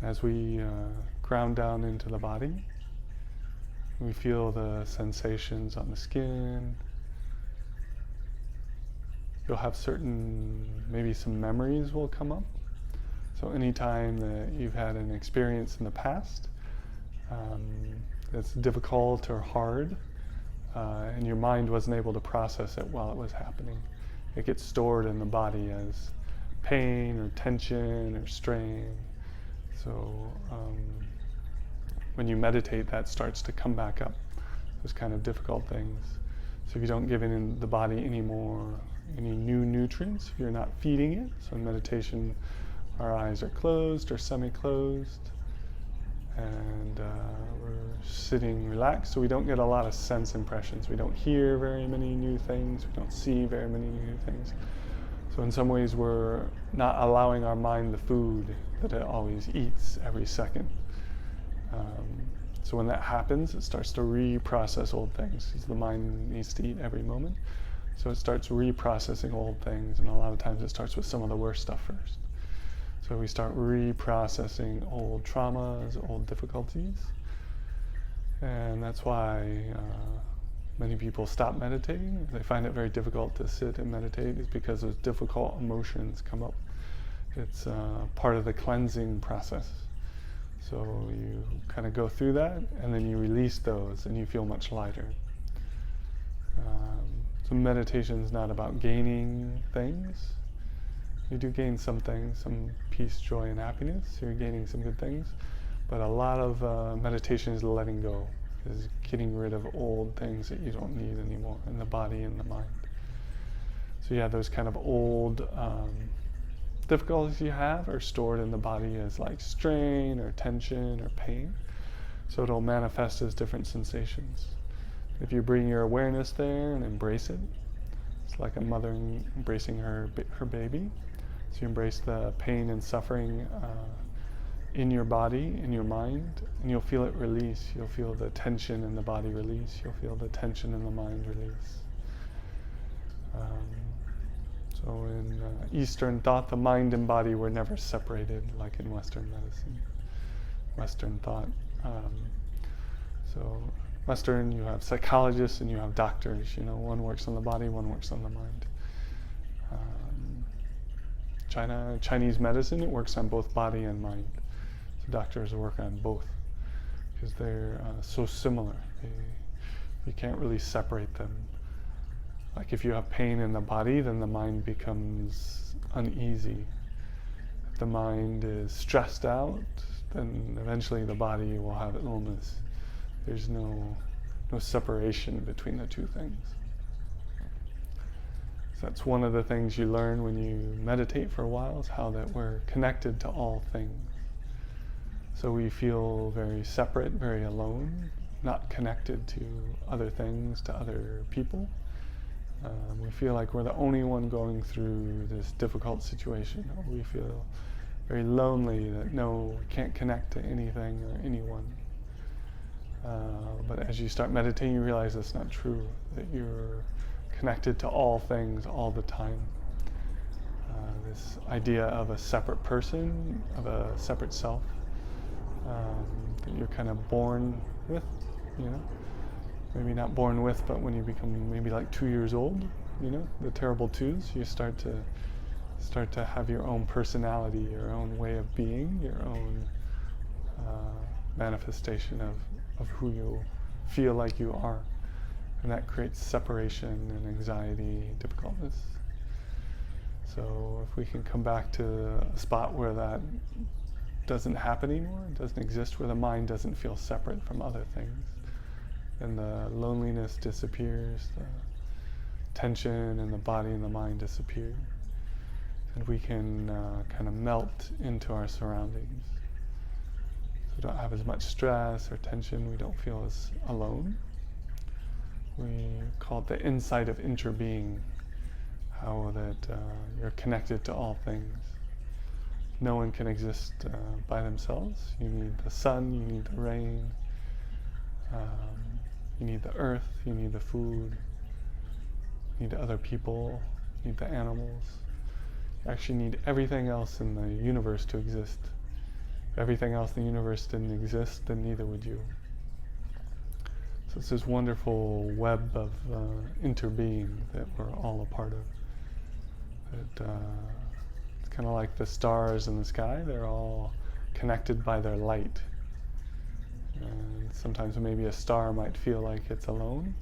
As we ground down into the body, we feel the sensations on the skin. You'll have maybe some memories will come up. So anytime that you've had an experience in the past that's difficult or hard, and your mind wasn't able to process it while it was happening, it gets stored in the body as pain or tension or strain. So when you meditate, that starts to come back up, those kind of difficult things. So if you don't give in the body any new nutrients, if you're not feeding it, so in meditation, our eyes are closed or semi-closed, and we're sitting relaxed, so we don't get a lot of sense impressions. We don't hear very many new things, we don't see very many new things. So in some ways, we're not allowing our mind the food that it always eats every second. So when that happens, it starts to reprocess old things, because the mind needs to eat every moment. So it starts reprocessing old things, and a lot of times it starts with some of the worst stuff first. So we start reprocessing old traumas, old difficulties, and that's why many people stop meditating. They find it very difficult to sit and meditate, is because those difficult emotions come up. It's part of the cleansing process. So you kind of go through that, and then you release those, and you feel much lighter. So meditation is not about gaining things. You do gain some things, some peace, joy, and happiness. So you're gaining some good things. But a lot of meditation is letting go, is getting rid of old things that you don't need anymore in the body and the mind. So yeah, those kind of old difficulties you have are stored in the body as like strain or tension or pain. So it'll manifest as different sensations. If you bring your awareness there and embrace it, it's like a mother embracing her baby. So you embrace the pain and suffering in your body, in your mind, and you'll feel it release. You'll feel the tension in the body release. You'll feel the tension in the mind release. So in Eastern thought, the mind and body were never separated, like in Western medicine, Western thought. So Western, you have psychologists and you have doctors. One works on the body, one works on the mind. Chinese medicine, it works on both body and mind. So doctors work on both because they're so similar. You can't really separate them. Like if you have pain in the body, then the mind becomes uneasy. If the mind is stressed out, then eventually the body will have illness. There's no separation between the two things. So that's one of the things you learn when you meditate for a while, is how that we're connected to all things. So we feel very separate, very alone, not connected to other things, to other people. We feel like we're the only one going through this difficult situation. Or we feel very lonely that we can't connect to anything or anyone. But as you start meditating, you realize that's not true, that you're connected to all things all the time. This idea of a separate person, of a separate self, that you're kind of born with, maybe not born with, but when you become maybe like 2 years old, the terrible twos, you start to have your own personality, your own way of being, your own manifestation of who you feel like you are. And that creates separation and anxiety, difficultness. So if we can come back to a spot where that doesn't happen anymore, it doesn't exist, where the mind doesn't feel separate from other things, and the loneliness disappears, the tension in the body and the mind disappear, and we can kind of melt into our surroundings. So we don't have as much stress or tension, we don't feel as alone. We call it the insight of interbeing, how that you're connected to all things. No one can exist by themselves. You need the sun, you need the rain, you need the earth, you need the food, you need other people, you need the animals. You actually need everything else in the universe to exist. If everything else in the universe didn't exist, then neither would you. So it's this wonderful web of interbeing that we're all a part of. It's kind of like the stars in the sky. They're all connected by their light. And sometimes maybe a star might feel like it's alone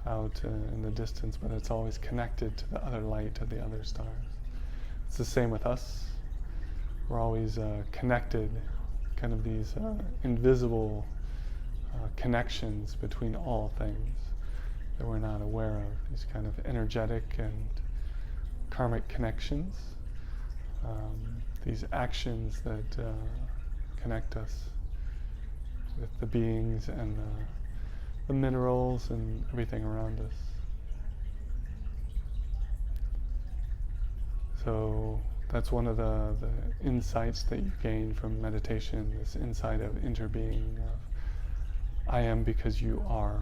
out in the distance, but it's always connected to the other light of the other stars. It's the same with us. We're always connected, kind of these invisible connections between all things that we're not aware of, these kind of energetic and karmic connections, these actions that connect us with the beings and the minerals and everything around us. So that's one of the insights that you gain from meditation, this insight of interbeing, of I am because you are.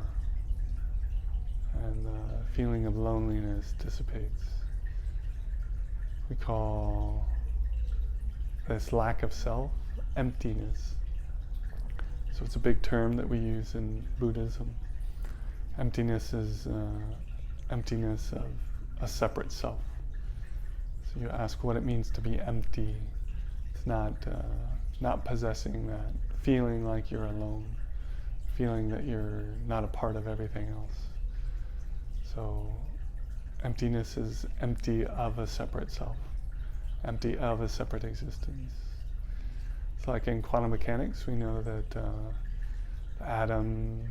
And the feeling of loneliness dissipates. We call this lack of self emptiness. So it's a big term that we use in Buddhism. Emptiness is emptiness of a separate self. So you ask what it means to be empty. It's not possessing that, feeling like you're alone, feeling that you're not a part of everything else. So emptiness is empty of a separate self, empty of a separate existence. It's like in quantum mechanics, we know that the atoms,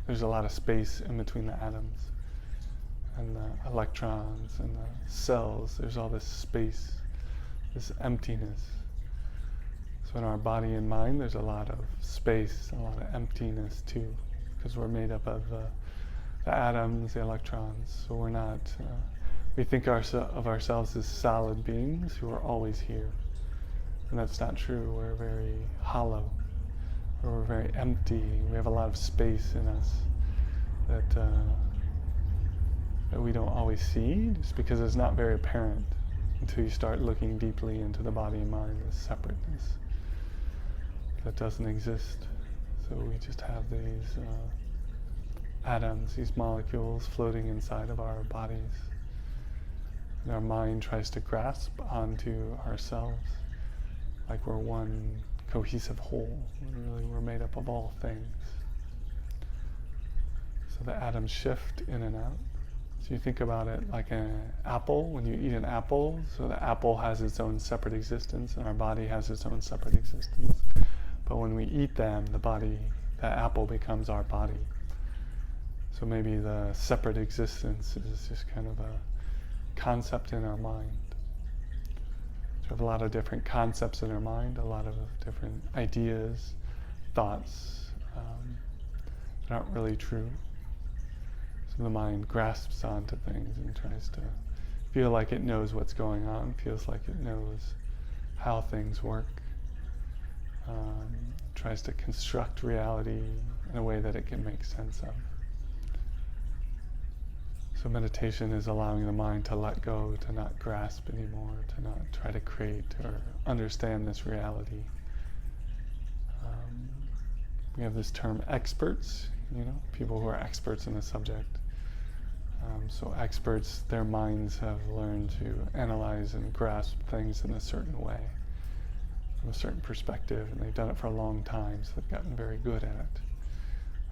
there's a lot of space in between the atoms, and the electrons and the cells. There's all this space, this emptiness. So in our body and mind, there's a lot of space, a lot of emptiness too, because we're made up of the atoms, the electrons. So we're not, we think of ourselves as solid beings who are always here. And that's not true. We're very hollow, or we're very empty. We have a lot of space in us that we don't always see, just because it's not very apparent until you start looking deeply into the body and mind, this separateness that doesn't exist. So we just have these atoms, these molecules floating inside of our bodies. And our mind tries to grasp onto ourselves like we're one cohesive whole. Really, we're made up of all things. So the atoms shift in and out. So you think about it like an apple. When you eat an apple, so the apple has its own separate existence, and our body has its own separate existence. But when we eat them, the apple becomes our body. So maybe the separate existence is just kind of a concept in our mind. We have a lot of different concepts in our mind, a lot of different ideas, thoughts that aren't really true. So the mind grasps onto things and tries to feel like it knows what's going on, feels like it knows how things work, tries to construct reality in a way that it can make sense of. So meditation is allowing the mind to let go, to not grasp anymore, to not try to create or understand this reality. We have this term experts, people who are experts in a subject. So experts, their minds have learned to analyze and grasp things in a certain way, from a certain perspective, and they've done it for a long time, so they've gotten very good at it.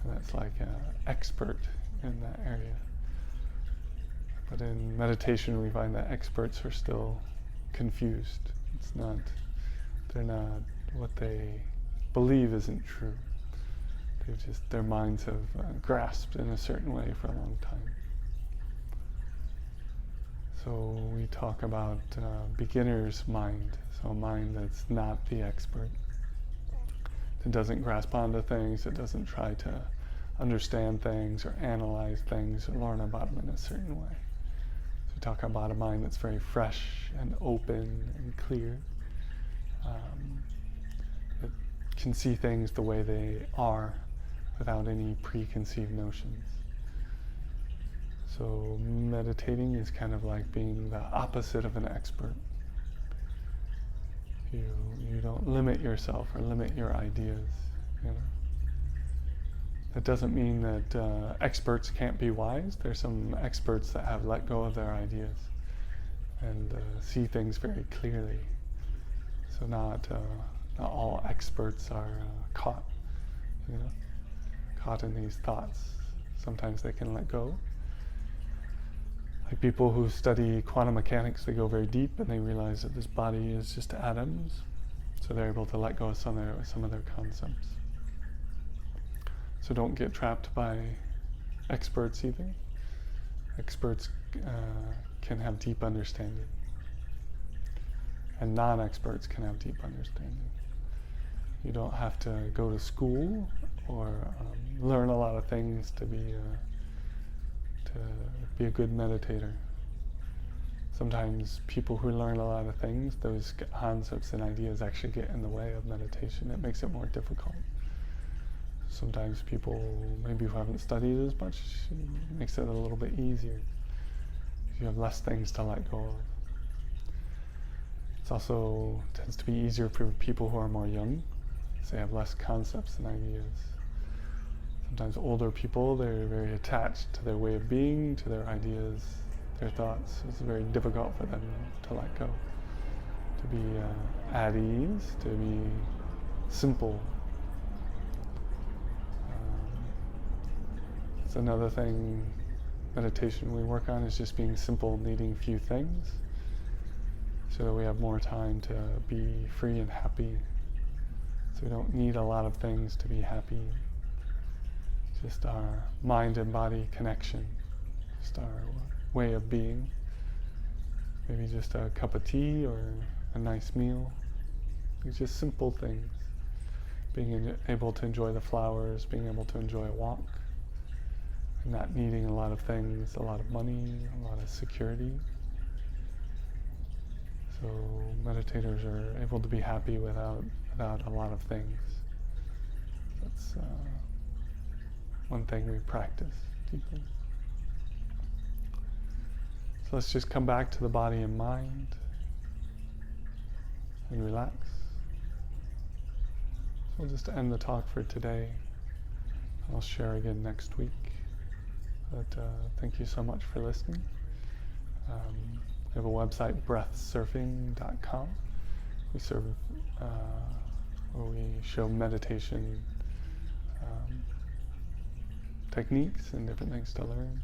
And that's like an expert in that area. But in meditation, we find that experts are still confused. They're not, what they believe isn't true. Their minds have grasped in a certain way for a long time. So we talk about beginner's mind, so a mind that's not the expert. It doesn't grasp onto things, it doesn't try to understand things or analyze things or learn about them in a certain way. We talk about a mind that's very fresh and open and clear, that can see things the way they are without any preconceived notions. So meditating is kind of like being the opposite of an expert. You don't limit yourself or limit your ideas. You know, that doesn't mean that experts can't be wise. There's some experts that have let go of their ideas and see things very clearly. So not all experts are caught in these thoughts. Sometimes they can let go. Like people who study quantum mechanics, they go very deep and they realize that this body is just atoms. So they're able to let go of some of their concepts. So don't get trapped by experts either. Experts can have deep understanding. And non-experts can have deep understanding. You don't have to go to school or learn a lot of things to be a good meditator. Sometimes people who learn a lot of things, those concepts and ideas actually get in the way of meditation. It makes it more difficult. Sometimes people maybe who haven't studied as much, it makes it a little bit easier. You have less things to let go of. It also tends to be easier for people who are more young, so they have less concepts and ideas. Sometimes older people, they're very attached to their way of being, to their ideas, their thoughts. It's very difficult for them to let go, to be at ease, to be simple. It's another thing, meditation we work on is just being simple, needing few things, so that we have more time to be free and happy. So we don't need a lot of things to be happy. Just our mind and body connection, just our way of being. Maybe just a cup of tea or a nice meal. It's just simple things. Being able to enjoy the flowers, being able to enjoy a walk, and not needing a lot of things, a lot of money, a lot of security. So meditators are able to be happy without a lot of things. That's one thing we practice deeply. So let's just come back to the body and mind and relax. So we'll just end the talk for today. I'll share again next week. But thank you so much for listening. We have a website, breathsurfing.com. We serve, where we show meditation techniques and different things to learn.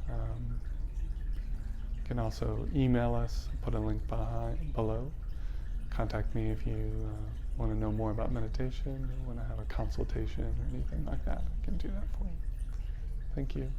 You can also email us, put a link below. Contact me if you want to know more about meditation or want to have a consultation or anything like that. I can do that for you. Thank you.